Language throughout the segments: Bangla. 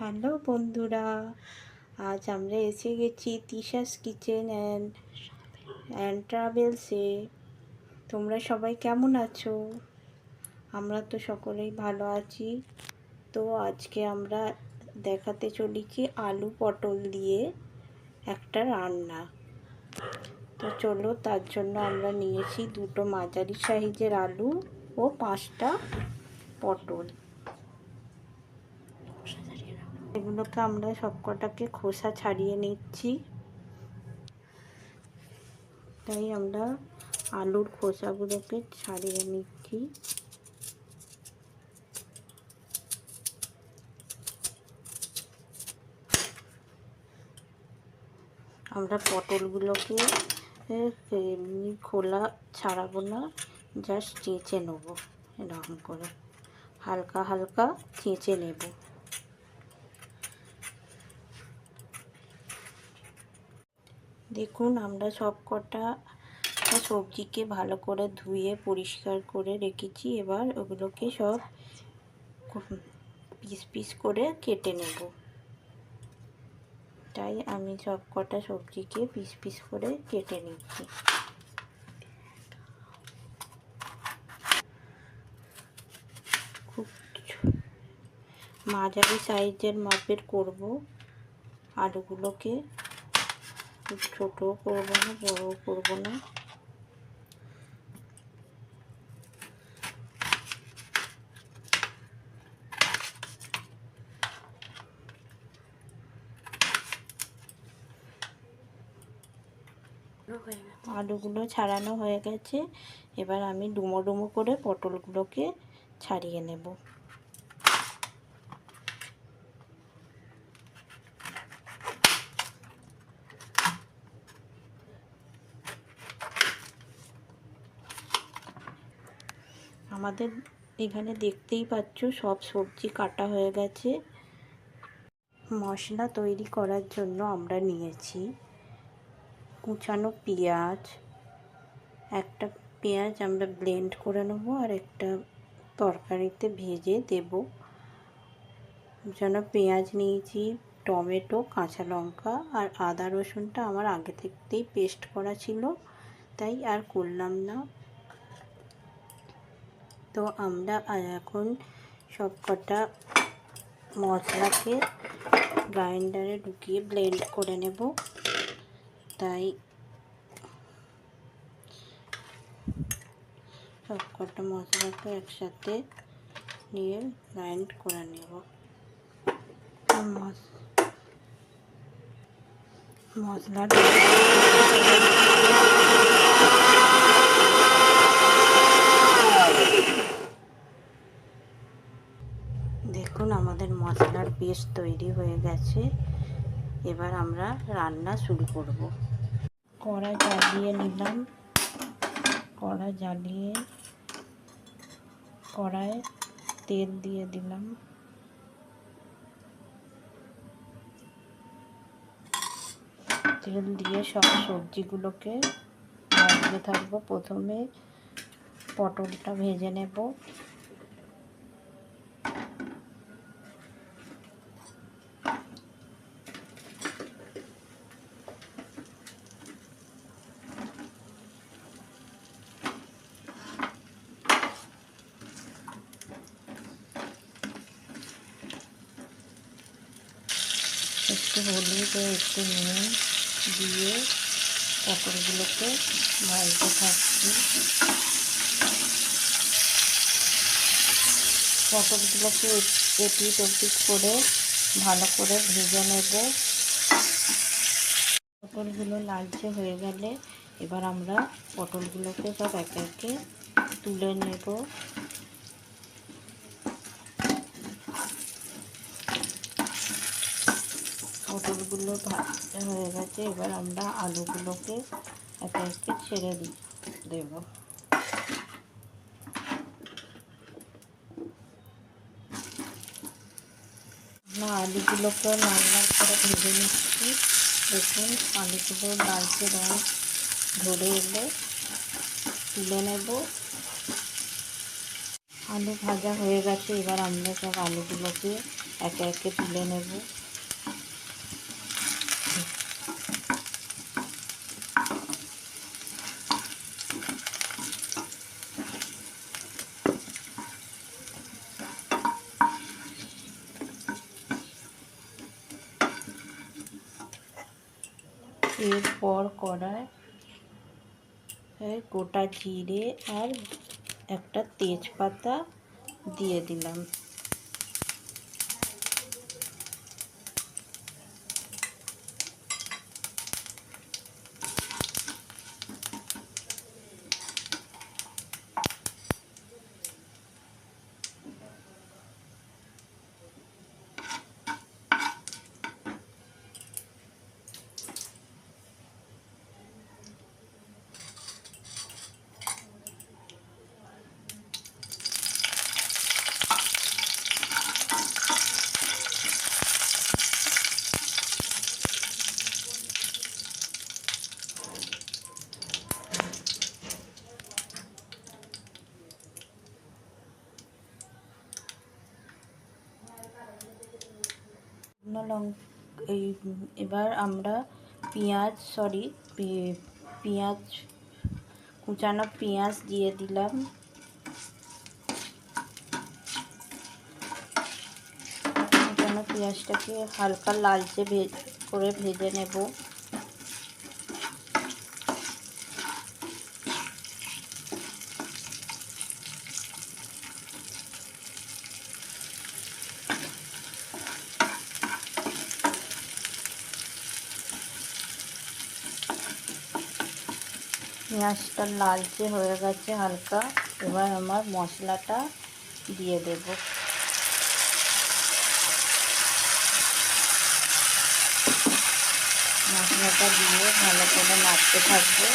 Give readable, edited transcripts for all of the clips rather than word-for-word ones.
হ্যালো বন্ধুরা, আজ আমরা এসে গেছি তিশাস কিচেন অ্যান্ড ট্রাভেলসে। তোমরা সবাই কেমন আছো? আমরা তো সকলেই ভালো আছি। তো আজকে আমরা দেখাতে চলেছি আলু পটল দিয়ে একটা রান্না। তো চলো, তার জন্য আমরা নিয়েছি 2টো মাঝারি সাইজের আলু ও 5টা পটল। এগুলোকে আমরা সবকটাকে খোসা ছাড়িয়ে নিচ্ছি। তাই আমরা আলুর খোসাগুলোকে ছাড়িয়ে নিচ্ছি। আমরা পটলগুলোকে এমনি খোলা ছাড়াবো না, জাস্ট চেঁচে নেবো। এরকম করে হালকা হালকা চেঁচে নেব। দেখুন, আমরা সব কটা সবজিকে ভালো করে ধুয়ে পরিষ্কার করে রেখেছি। এবার ওগুলোকে সব পিস পিস করে কেটে নেব। তাই আমি সব কটা সবজিকে পিস পিস করে কেটে নিচ্ছি। খুব মাঝারি সাইজের মাপের করব আলুগুলোকে, খুব ছোটো করব না, বড় করব না। আলুগুলো ছাড়ানো হয়ে গেছে। এবার আমি ডুমো ডুমো করে পটলগুলোকে ছাড়িয়ে নেব। আমাদের এখানে দেখতেই পাচ্ছ সব সবজি কাটা হয়ে গেছে। মশলা তৈরি করার জন্য আমরা নিয়েছি কুচানো পেঁয়াজ। একটা পেঁয়াজ আমরা ব্লেন্ড করে নেব, আর একটা তরকারিতে ভেজে দেব। যেন পেঁয়াজ নিয়েছি, টমেটো, কাঁচা লঙ্কা আর আদা রসুনটা আমার আগে থেকেই পেস্ট করা ছিল, তাই আর করলাম না। তো আমরা এখন সব কটা মশলাকে গ্রাইন্ডারে ঢুকিয়ে ব্লেন্ড করে নেব। তাই সব কটা মশলাকে একসাথে নিয়ে গ্রাইন্ড করে নেব। মশলা দেখুন, আমাদের মশলার পেস্ট তৈরি হয়ে গেছে। এবার আমরা রান্না শুরু করব। কড়া জ্বালিয়ে নিলাম। কড়া জ্বালিয়ে কড়ায় তেল দিয়ে দিলাম। তেল দিয়ে সব সবজিগুলোকে ভাজতে থাকবো। প্রথমে পটলটা ভেজে নেব। একটু হলুদ ও একটু নুন দিয়ে পটলগুলোকে ভাজতে থাকছি। পটলগুলোকে এপিট ওপিট করে ভালো করে ভেজে নেব। পটলগুলো লালচে হয়ে গেলে এবার আমরা পটলগুলোকে সব একে একে তুলে নেব। পটলগুলো ভাজা হয়ে গেছে। এবার আমরা আলুগুলোকে একে একে ছেড়ে দেব। আমরা আলুগুলোকে লাল লাল করে ভেজে নিচ্ছি। দেখুন, আলুগুলো লালচে রঙ ধরে এলে তুলে নেব। আলু ভাজা হয়ে গেছে, এবার আমরা সব আলুগুলোকে একে একে তুলে নেব। এরপর কড়ায় গোটা জিরে আর একটা তেজপাতা দিয়ে দিলাম। এবার আমরা পেঁয়াজ কুচানো পেঁয়াজ দিয়ে দিলাম। কুচানো পেঁয়াজটাকে হালকা লালচে করে ভেজে নেব। পেঁয়াজটা লালচে হয়ে গেছে হালকা, এবার আমার মশলাটা দিয়ে দেব। মশলাটা দিয়ে ভালো করে নাড়তে থাকবো।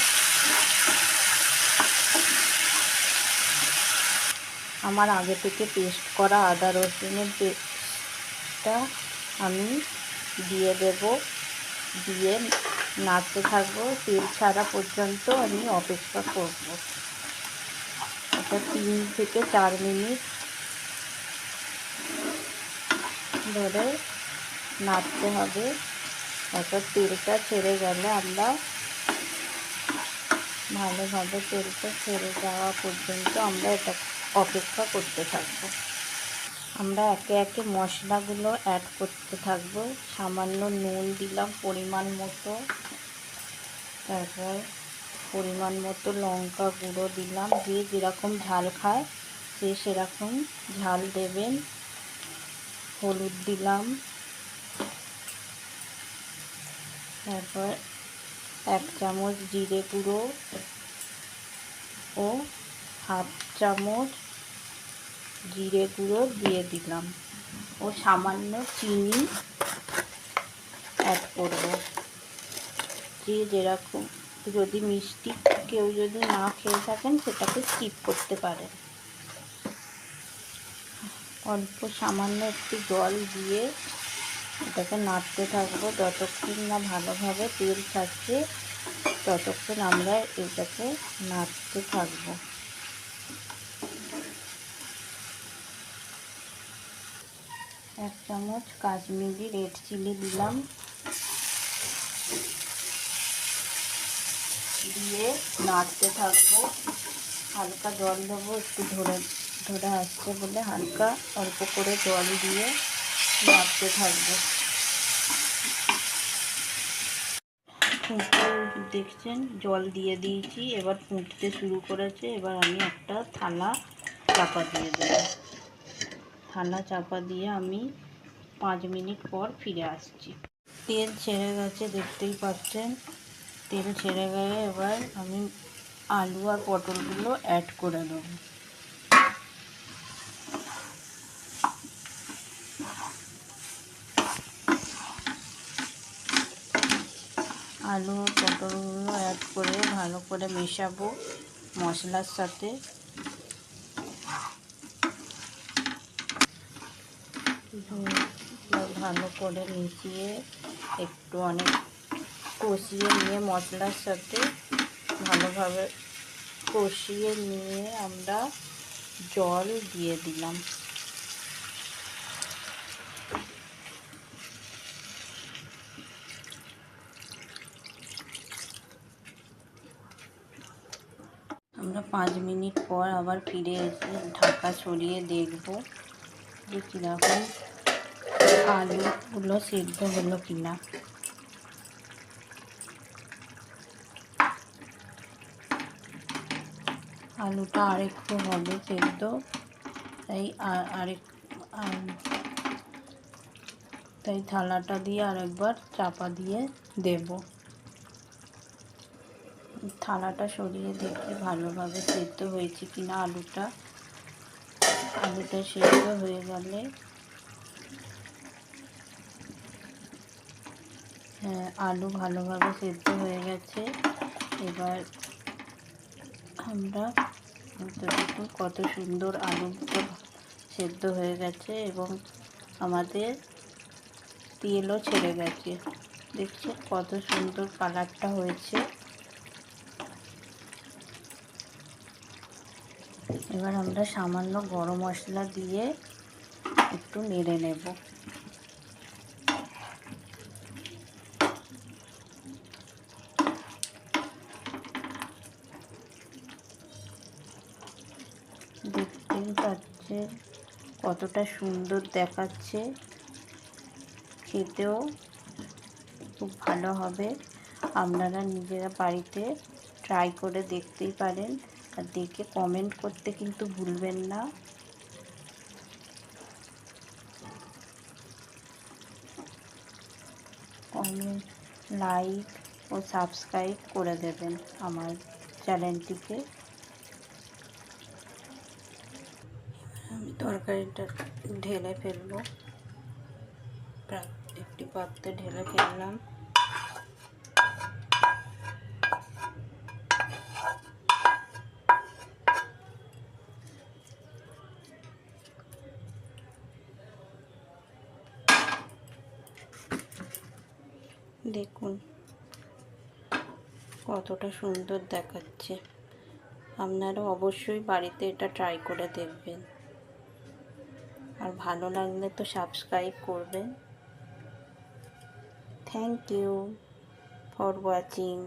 আমার আগে থেকে পেস্ট করা আদা রসুনের পেস্টটা আমি দিয়ে দেব, দিয়ে নাড়তে থাকবো। তেল ছাড়া পর্যন্ত আমি অপেক্ষা করব। এটা 3 থেকে 4 মিনিট ধরে নাড়তে হবে। তারপর তেলটা ছেড়ে গেলে আমরা ভালোভাবে তেলটা ছেড়ে যাওয়া পর্যন্ত আমরা এটা অপেক্ষা করতে থাকবো। আমরা একে একে মশলাগুলো অ্যাড করতে থাকবো। সামান্য নুন দিলাম পরিমাণ মতো, তারপর পরিমাণ মতো লঙ্কা গুঁড়ো দিলাম। যে যেরকম ঝাল খায় সে সেরকম ঝাল দেবেন। হলুদ দিলাম, তারপর 1 চামচ জিরে গুঁড়ো ও হাফ চামচ জিরে গুঁড়ো দিয়ে দিলাম ও সামান্য চিনি অ্যাড করব। যে যেরকম, যদি মিষ্টি কেউ যদি না খেয়ে থাকেন সেটাকে স্কিপ করতে পারেন। অল্প সামান্য একটু জল দিয়ে এটাকে নাড়তে থাকবো। যতক্ষণ না ভালোভাবে তেল ছাড়ছে ততক্ষণ আমরা এটাকে নাড়তে থাকবো। এক চামচ কাশ্মীরি রেড চিলি দিলাম, দিয়ে নাড়তে থাকবো। হালকা জল দেবো, একটু ধরে ধরে আসছে বলে হালকা অল্প করে জল দিয়ে নাড়তে থাকবো। দেখছেন জল দিয়ে দিয়েছি, এবার ফুটতে শুরু করেছে। এবার আমি একটা থালা চাপা দিয়ে দেব। থালা চাপা দিয়ে আমি 5 মিনিট পর ফিরে আসছি। তেল ছেড়ে গেছে, দেখতেই পাচ্ছেন। তেল ছেড়ে গেলে এবার আমি আলু আর পটলগুলো অ্যাড করে দেবো। আলু ও পটলগুলো অ্যাড করে ভালো করে মেশাবো মশলার সাথে। ভালো করে মিশিয়ে একটু অনেক কষিয়ে নিয়ে মশলার সাথে ভালোভাবে কষিয়ে নিয়ে আমরা জল দিয়ে দিলাম। আমরা 5 মিনিট পর আবার ফিরে এসে ঢাকা সরিয়ে দেখব যে কীরকম আলুগুলো সেদ্ধ হলো কিনা। আলুটা আরেকটু হবে সেদ্ধ, তাই তাই থালাটা দিয়ে আরেকবার চাপা দিয়ে দেব। থালাটা সরিয়ে দেখি ভালোভাবে সেদ্ধ হয়েছে কিনা আলুটা। আলুটা সেদ্ধ হয়ে গেলে, হ্যাঁ, আলু ভালোভাবে সেদ্ধ হয়ে গেছে। এবার আমরা দেখুন কত সুন্দর আলুটা সেদ্ধ হয়ে গেছে এবং আমাদের তেলও ছেড়ে গেছে। দেখছো কত সুন্দর কালারটা হয়েছে। এবার আমরা সামান্য গরম মশলা দিয়ে একটু নেড়ে নেব। দেখতেই পাচ্ছেন কতটা সুন্দর দেখাচ্ছে, খেতেও খুব ভালো হবে। আপনারা নিজেরা বাড়িতে ট্রাই করে দেখতেই পারেন, আর দেখে কমেন্ট করতে কিন্তু ভুলবেন না। কমেন্ট, লাইক ও সাবস্ক্রাইব করে দেবেন আমার চ্যানেলটিকে। আমি তরকারিটা ঢেলে ফেলবো, একটি পাত্রে ঢেলে ফেললাম। দেখুন কতটা সুন্দর দেখাচ্ছে। আপনারা অবশ্যই বাড়িতে এটা ট্রাই করে দেখবেন, আর ভালো লাগলে তো সাবস্ক্রাইব করবেন। Thank you for watching.